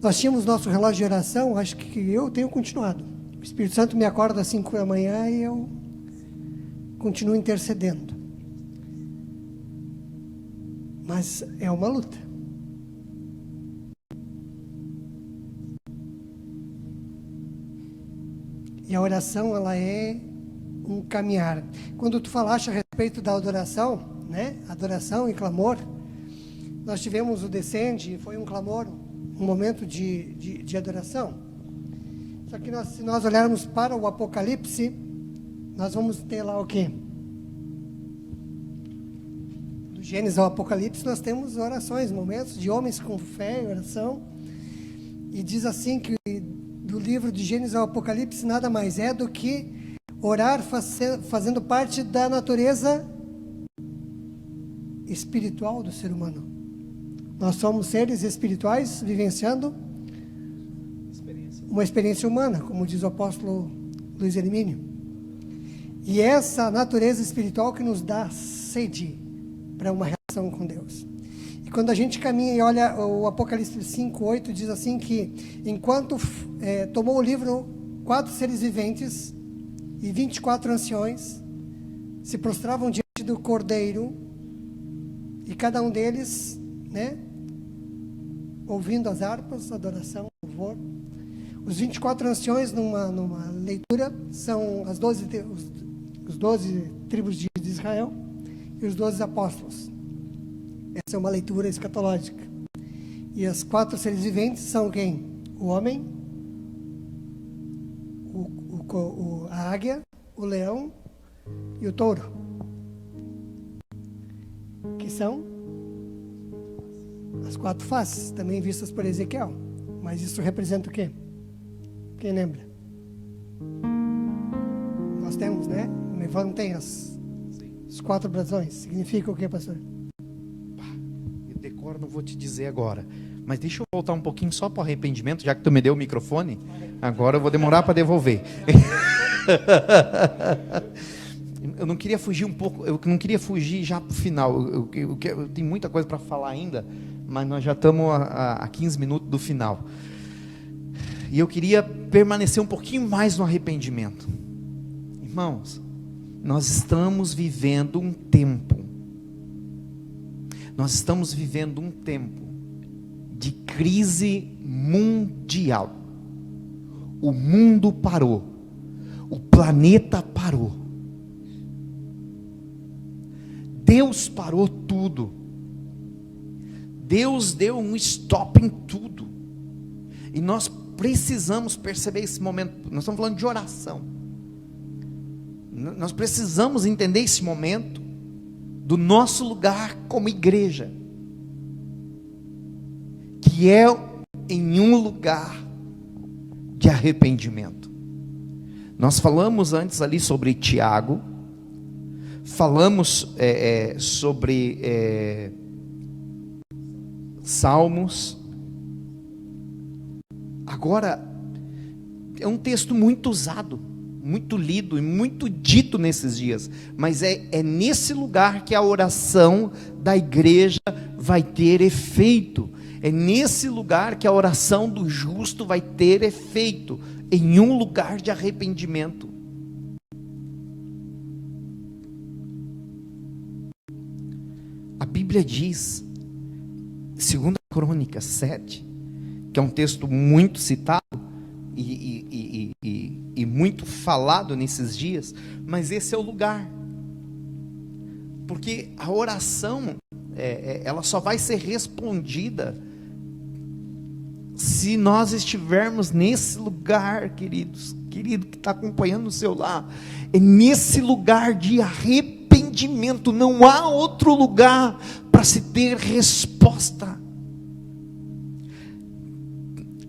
Nós tínhamos nosso relógio de oração, acho que eu tenho continuado. O Espírito Santo me acorda às 5 da manhã e eu continuo intercedendo. Mas é uma luta. E a oração, ela é um caminhar. Quando tu falaste a respeito da adoração, né? Adoração e clamor, nós tivemos o Descende, foi um clamor, um momento de adoração. Só que se nós olharmos para o Apocalipse, nós vamos ter lá o quê? Do Gênesis ao Apocalipse, nós temos orações, momentos de homens com fé e oração. E diz assim que do livro de Gênesis ao Apocalipse nada mais é do que orar fazendo parte da natureza espiritual do ser humano. Nós somos seres espirituais vivenciando uma experiência humana, como diz o apóstolo Luiz Hermínio. E essa natureza espiritual que nos dá sede para uma relação com Deus. E quando a gente caminha e olha o Apocalipse 5:8, diz assim que enquanto tomou o livro 4 seres viventes e 24 anciões se prostravam diante do Cordeiro, e cada um deles, né, ouvindo as harpas, adoração, louvor. Os 24 anciões, numa leitura, são os 12 tribos de Israel e os 12 apóstolos. Essa é uma leitura escatológica. E as 4 seres viventes são quem? O homem, a águia, o leão e o touro, que são as 4 faces, também vistas por Ezequiel. Mas isso representa o quê? Quem lembra? Nós temos, né? O Nevão tem as 4 brasões. Significa o quê, pastor? Eu decoro, não vou te dizer agora. Mas deixa eu voltar um pouquinho só para o arrependimento, já que tu me deu o microfone. Agora eu vou demorar para devolver. Eu não queria fugir um pouco, eu não queria fugir já para o final. Eu tenho muita coisa para falar ainda, mas nós já estamos a 15 minutos do final. E eu queria permanecer um pouquinho mais no arrependimento. Irmãos, nós estamos vivendo um tempo. Nós estamos vivendo um tempo de crise mundial. O mundo parou. O planeta parou. Deus parou tudo. Deus deu um stop em tudo. E nós precisamos perceber esse momento. Nós estamos falando de oração. Nós precisamos entender esse momento do nosso lugar como igreja, que é em um lugar de arrependimento. Nós falamos antes ali sobre Tiago, falamos sobre Salmos. Agora, é um texto muito usado, muito lido e muito dito nesses dias, mas é nesse lugar que a oração da igreja vai ter efeito. É nesse lugar que a oração do justo vai ter efeito, em um lugar de arrependimento. A Bíblia diz, 2 Crônicas 7, que é um texto muito citado e muito falado nesses dias, mas esse é o lugar, porque a oração ela só vai ser respondida se nós estivermos nesse lugar, querido que está acompanhando o seu lar, é nesse lugar de arrependimento. Não há outro lugar para se ter resposta.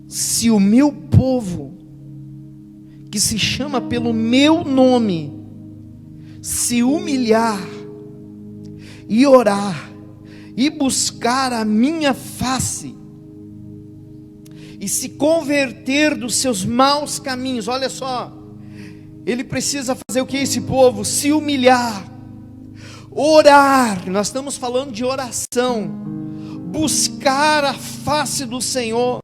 Se o meu povo, que se chama pelo meu nome, se humilhar e orar e buscar a minha face e se converter dos seus maus caminhos, olha só, ele precisa fazer o que esse povo? Se humilhar, orar. Nós estamos falando de oração, buscar a face do Senhor,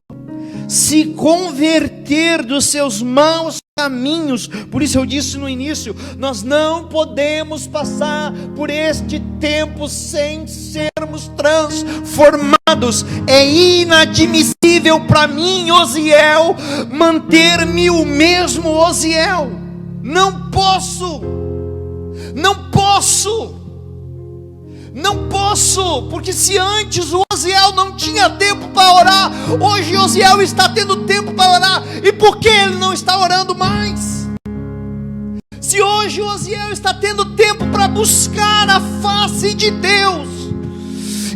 se converter dos seus maus caminhos. Por isso eu disse no início, nós não podemos passar por este tempo sem sermos transformados. É inadmissível para mim, Osiel, manter-me o mesmo Osiel. Não posso, porque se antes o Osiel não tinha tempo para orar, hoje Osiel está tendo tempo para orar. E por que ele não está orando mais? Se hoje o Osiel está tendo tempo para buscar a face de Deus,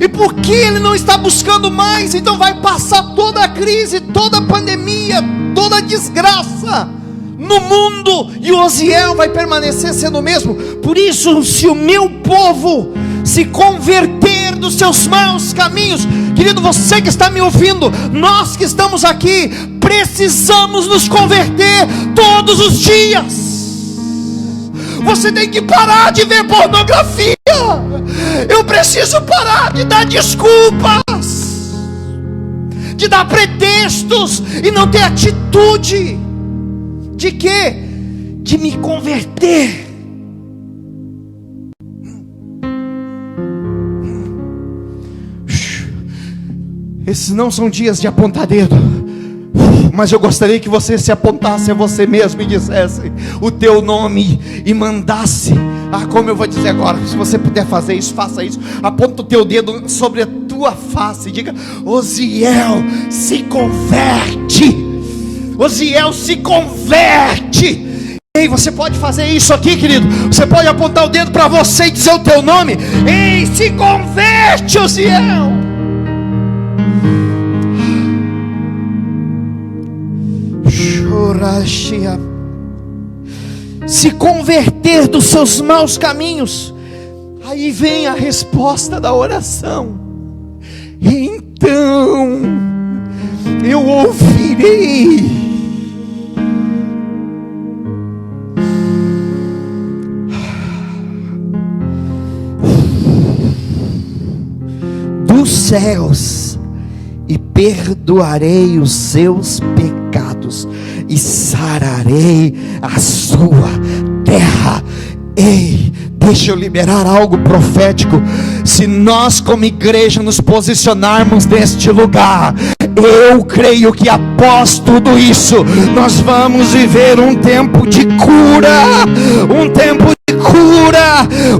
e por que ele não está buscando mais? Então vai passar toda a crise, toda a pandemia, toda a desgraça no mundo, e o Osiel vai permanecer sendo o mesmo. Por isso, se o meu povo se converter dos seus maus caminhos, querido, você que está me ouvindo, nós que estamos aqui, precisamos nos converter todos os dias. Você tem que parar de ver pornografia. Eu preciso parar de dar desculpas, de dar pretextos e não ter atitude. De quê? De me converter. Esses não são dias de apontar dedo, mas eu gostaria que você se apontasse a você mesmo e dissesse o teu nome e mandasse, como eu vou dizer agora, se você puder fazer isso, faça isso. Aponta o teu dedo sobre a tua tua face. Diga: Osiel se converte. Osiel se converte. Ei, você pode fazer isso aqui, querido. Você pode apontar o dedo para você e dizer o teu nome. Ei, se converte, Osiel. Chorachia. Se converter dos seus maus caminhos. Aí vem a resposta da oração. Então eu ouvirei. Dos céus e perdoarei os seus pecados e sararei a sua terra. Ei, deixa eu liberar algo profético. Se nós como igreja nos posicionarmos neste lugar, eu creio que após tudo isso, nós vamos viver um tempo de cura,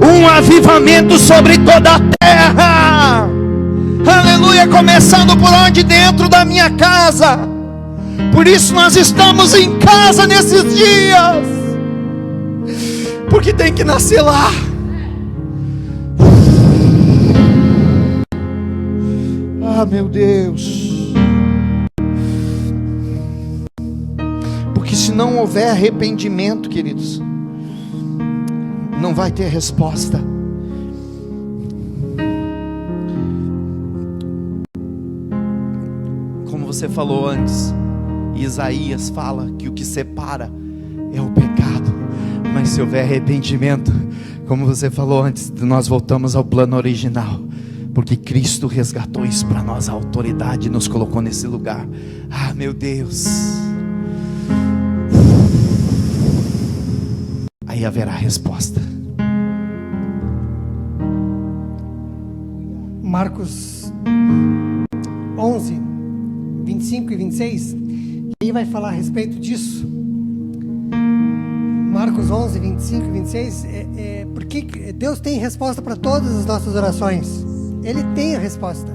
um avivamento sobre toda a terra. Aleluia, começando por onde? Dentro da minha casa. Por isso nós estamos em casa nesses dias, porque tem que nascer lá. Ah, meu Deus. Porque se não houver arrependimento, queridos, não vai ter resposta. Como você falou antes, Isaías fala que o que separa é o pecado. Mas se houver arrependimento, como você falou antes, nós voltamos ao plano original. Porque Cristo resgatou isso para nós, a autoridade nos colocou nesse lugar. Ah, meu Deus. Aí haverá resposta. Marcos 11, 25 e 26. Aí vai falar a respeito disso. Marcos 11, 25 e 26. Porque Deus tem resposta para todas as nossas orações. Ele tem a resposta.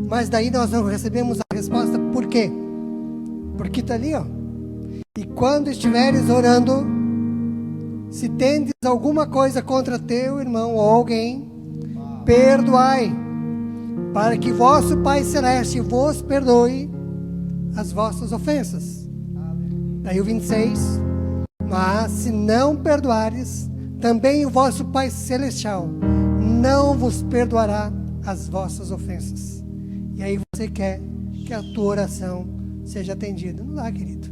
Mas daí nós não recebemos a resposta. Por quê? Porque está ali, ó. E quando estiveres orando, se tendes alguma coisa contra teu irmão ou alguém, perdoai, para que vosso Pai Celeste vos perdoe as vossas ofensas. Daí o 26. Mas se não perdoares, também o vosso Pai Celestial não vos perdoará as vossas ofensas. E aí você quer que a tua oração seja atendida. Não dá, querido.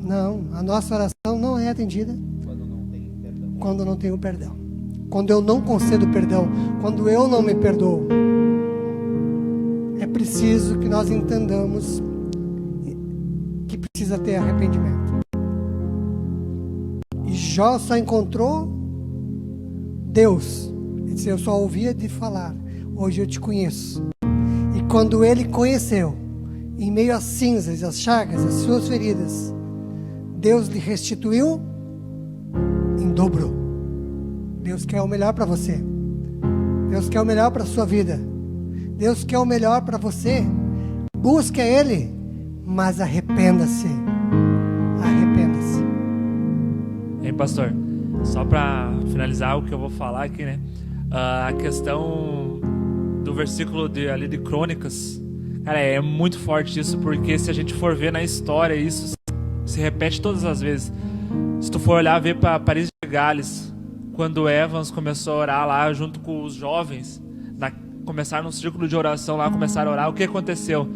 Não, a nossa oração não é atendida quando não tem o perdão. Quando eu não concedo perdão, quando eu não me perdoo. É preciso que nós entendamos que precisa ter arrependimento. E Jó só encontrou Deus. Ele disse: eu só ouvia de falar, hoje eu te conheço. E quando ele conheceu, em meio às cinzas, às chagas, às suas feridas, Deus lhe restituiu em dobro. Deus quer o melhor para você. Deus quer o melhor para a sua vida. Deus quer o melhor para você. Busque a Ele, mas arrependa-se. Arrependa-se. Hein, pastor? Só para finalizar o que eu vou falar aqui, né? A questão do versículo ali de Crônicas, cara, é muito forte isso, porque se a gente for ver na história, isso se repete todas as vezes. Se tu for olhar, ver para Paris de Gales, quando Evans começou a orar lá junto com os jovens, começaram um círculo de oração lá, começaram a orar, o que aconteceu?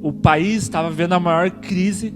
O país estava vivendo a maior crise,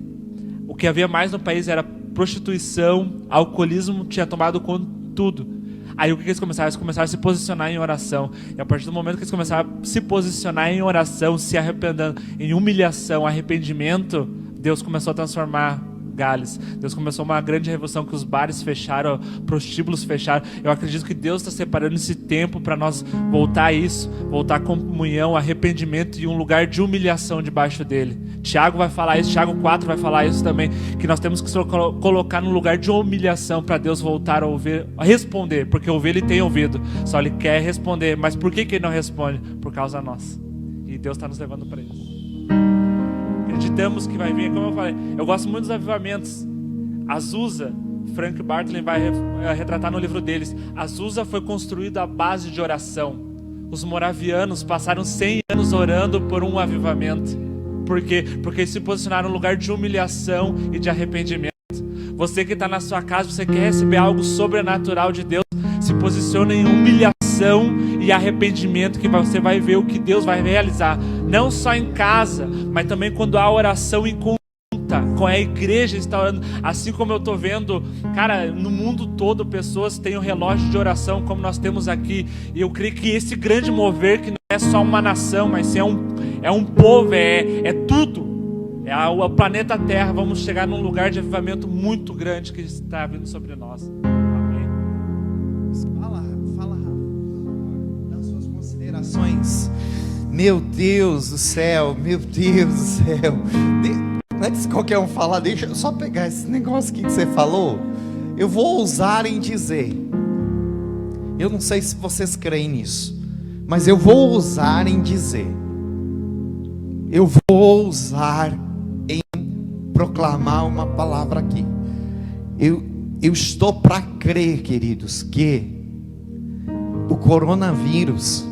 o que havia mais no país era prostituição, alcoolismo tinha tomado conta de tudo. Aí o que eles começaram? Eles começaram a se posicionar em oração. E a partir do momento que eles começaram a se posicionar em oração, se arrependendo, em humilhação, arrependimento, Deus começou a transformar Gales. Deus começou uma grande revolução que os bares fecharam, prostíbulos fecharam. Eu acredito que Deus está separando esse tempo para nós voltar a isso, voltar a comunhão, arrependimento e um lugar de humilhação debaixo dele. Tiago vai falar isso, Tiago 4 vai falar isso também, que nós temos que se colocar num lugar de humilhação para Deus voltar a ouvir, a responder, porque ouvir ele tem ouvido, só ele quer responder. Mas por que ele não responde? Por causa nossa. E Deus está nos levando para isso. Acreditamos que vai vir, como eu falei, eu gosto muito dos avivamentos. Azusa, Frank Bartlett vai retratar no livro deles, Azusa foi construída à base de oração. Os moravianos passaram 100 anos orando por um avivamento. Por quê? Porque eles se posicionaram no lugar de humilhação e de arrependimento. Você que está na sua casa, você quer receber algo sobrenatural de Deus, se posicione em humilhação e arrependimento, que você vai ver o que Deus vai realizar. Não só em casa, mas também quando há oração em conjunta, com a igreja está orando. Assim como eu estou vendo, cara, no mundo todo pessoas têm um relógio de oração como nós temos aqui. E eu creio que esse grande mover, que não é só uma nação, mas sim é um povo, é tudo. É o planeta Terra. Vamos chegar num lugar de avivamento muito grande que está vindo sobre nós. Amém. Fala, das suas considerações. Meu Deus do céu, meu Deus do céu. Antes de qualquer um falar, deixa eu só pegar esse negócio aqui que você falou. Eu vou ousar em dizer, eu não sei se vocês creem nisso, mas eu vou ousar em dizer, eu vou ousar em proclamar uma palavra aqui. Eu estou para crer, queridos, que o coronavírus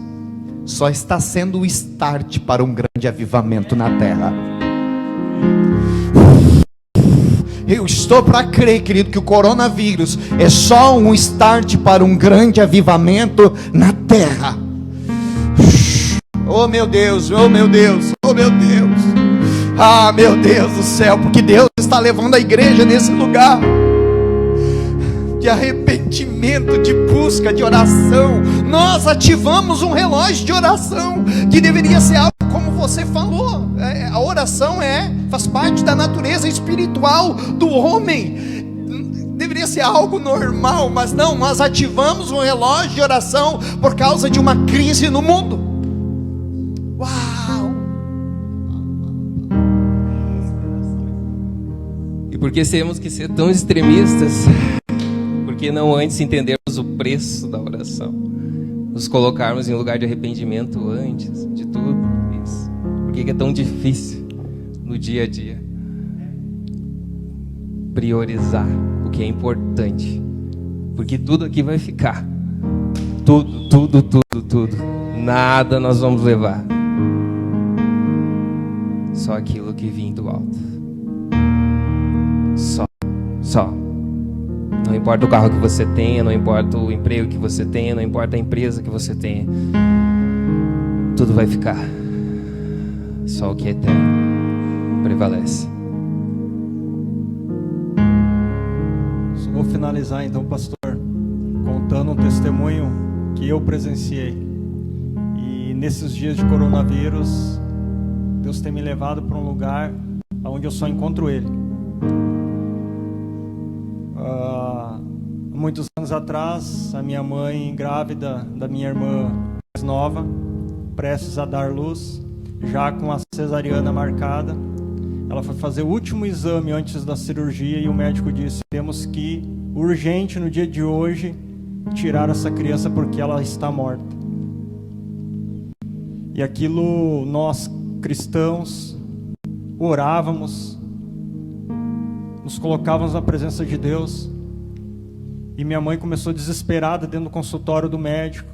só está sendo o start para um grande avivamento na terra. Eu estou para crer, querido, que o coronavírus é só um start para um grande avivamento na terra. Oh meu Deus, oh meu Deus, oh meu Deus. Ah, meu Deus do céu, porque Deus está levando a igreja nesse lugar de arrependimento, de busca, de oração. Nós ativamos um relógio de oração que deveria ser algo como você falou. A oração faz parte da natureza espiritual do homem. Deveria ser algo normal, mas não, nós ativamos um relógio de oração por causa de uma crise no mundo. Uau! E por que temos que ser tão extremistas? Porque não antes entendermos o preço da oração, nos colocarmos em lugar de arrependimento antes de tudo isso. Por que é tão difícil no dia a dia priorizar o que é importante? Porque tudo aqui vai ficar, tudo, nada nós vamos levar, só aquilo que vem do alto. Só. Não importa o carro que você tenha, não importa o emprego que você tenha, não importa a empresa que você tenha, tudo vai ficar. Só o que é eterno prevalece. Só vou finalizar então, pastor, contando um testemunho que eu presenciei. E nesses dias de coronavírus, Deus tem me levado para um lugar onde eu só encontro Ele. Muitos anos atrás, a minha mãe, grávida da minha irmã mais nova, prestes a dar luz, já com a cesariana marcada, ela foi fazer o último exame antes da cirurgia e o médico disse: temos que, urgente no dia de hoje, tirar essa criança porque ela está morta. E aquilo, nós cristãos orávamos, nos colocávamos na presença de Deus. E minha mãe começou desesperada dentro do consultório do médico.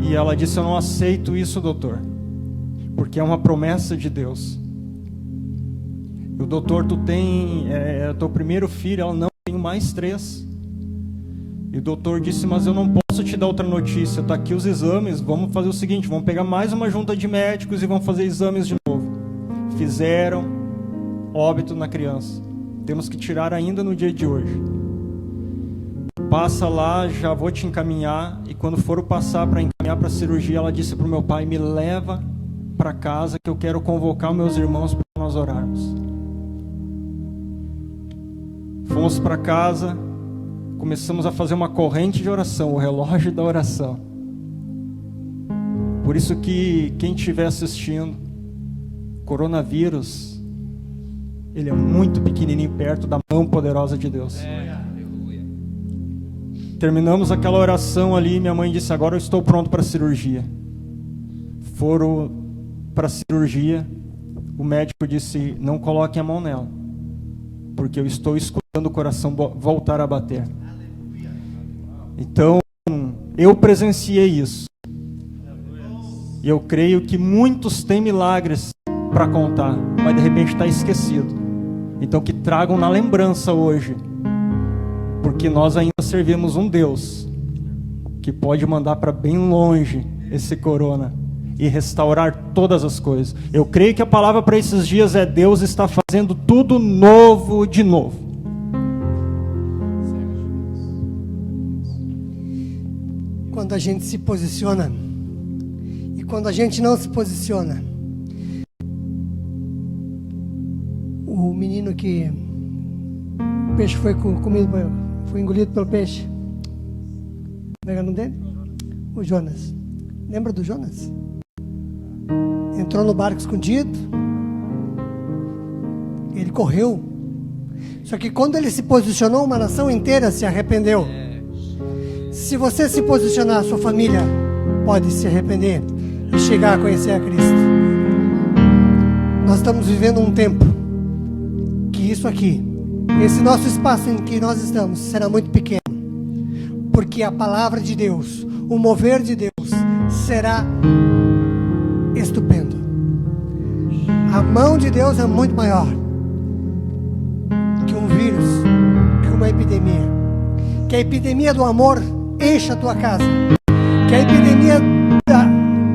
E ela disse: eu não aceito isso, doutor, porque é uma promessa de Deus. O doutor, tu tem teu primeiro filho. Ela: não, tenho mais 3. E o doutor disse: mas eu não posso te dar outra notícia, está aqui os exames, vamos fazer o seguinte, vamos pegar mais uma junta de médicos e vamos fazer exames de novo. Fizeram, óbito na criança. Temos que tirar ainda no dia de hoje. Passa lá, já vou te encaminhar. E quando for passar para encaminhar para a cirurgia, ela disse para o meu pai: me leva para casa que eu quero convocar meus irmãos para nós orarmos. Fomos para casa, começamos a fazer uma corrente de oração, o relógio da oração. Por isso que quem estiver assistindo, coronavírus, ele é muito pequenininho perto da mão poderosa de Deus. Terminamos aquela oração ali, minha mãe disse, agora eu estou pronto para a cirurgia. Foram para a cirurgia, o médico disse, não coloquem a mão nela, porque eu estou escutando o coração voltar a bater. Então, eu presenciei isso. E eu creio que muitos têm milagres para contar, mas de repente está esquecido. Então que tragam na lembrança hoje, porque nós ainda servimos um Deus que pode mandar para bem longe esse corona e restaurar todas as coisas. Eu creio que a palavra para esses dias é: Deus está fazendo tudo novo de novo. Quando a gente se posiciona e quando a gente não se posiciona. O menino que o peixe foi comido, foi engolido pelo peixe. Como é o nome dele? O Jonas. Lembra do Jonas? Entrou no barco escondido. Ele correu. Só que quando ele se posicionou, uma nação inteira se arrependeu. Se você se posicionar, sua família pode se arrepender e chegar a conhecer a Cristo. Nós estamos vivendo um tempo que isso aqui, esse nosso espaço em que nós estamos, será muito pequeno, porque a palavra de Deus, o mover de Deus, será estupendo. A mão de Deus é muito maior que um vírus, que uma epidemia. Que a epidemia do amor encha a tua casa, que a epidemia da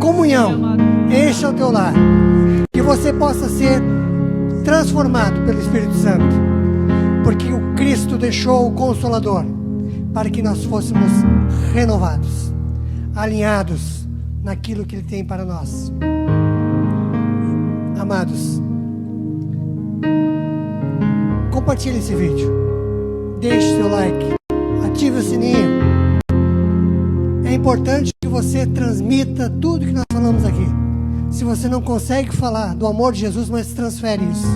comunhão encha o teu lar, que você possa ser transformado pelo Espírito Santo, porque o Cristo deixou o Consolador para que nós fôssemos renovados, alinhados naquilo que Ele tem para nós. Amados, compartilhe esse vídeo, deixe seu like, ative o sininho. É importante que você transmita tudo que nós falamos aqui. Se você não consegue falar do amor de Jesus, mas transfere isso.